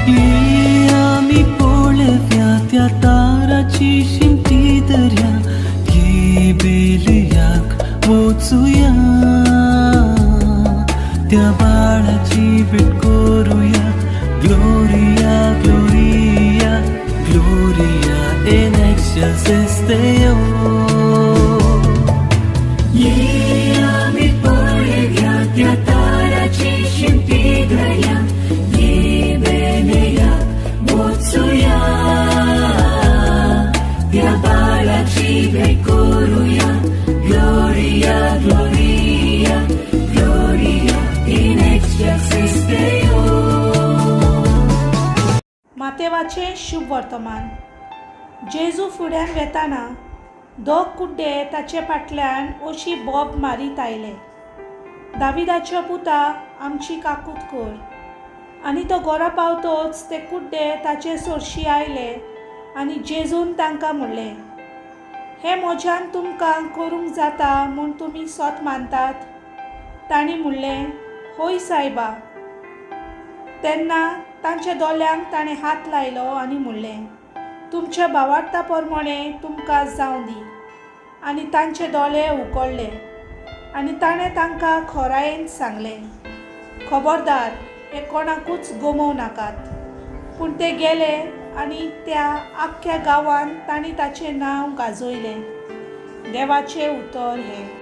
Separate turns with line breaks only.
ये आम्ही पोळव्या त्या ताराची शिंपी दर्या, ये बेलयाक वचूया, त्या बाळाची भेट करूया. Gloria Gloria Gloria in excelsis Deo. ये आम्ही पोळव्या त्या ताराची शिंपी दर्या, ये बेलयाक वचूया, त्या बाळाची भेट करूया. Gloria Gloria Gloria in excelsis Deo.
मातेवाचे शुभ वर्तमान. जेजू फुड्यान वेताना दोग कुड्डे ताचे फाटल्यान अशी बोब मारीत आयले. दाविदाच्यो पुता आमची काकूत कर. आनी तो घरा पावतोच ते कुड्डे ताचे सोरशी आयले आनी जेजून तांकां म्हणलें, हे मोज्यान तुमकां करूंक जाता म्हूण तुमी सोत मानतात. तांणी म्हणलें, होय सायबा. तेन्ना तांच्या दोळ्यांक ताणें हात लायलो आनी म्हणलें, तुमच्या भावार्था प्रमाणें तुमकां जावं दी. आनी तांचे दोळे उगडले आनी ताणें तांकां खोरायेन सांगलें, खबरदार, हे कोणाकूच गमोव नाकात. पूण ते गेले आनी त्या आख्ख्या गांवांत तांणी ताचें नांव गाजयलें. देवाचें उतर हें.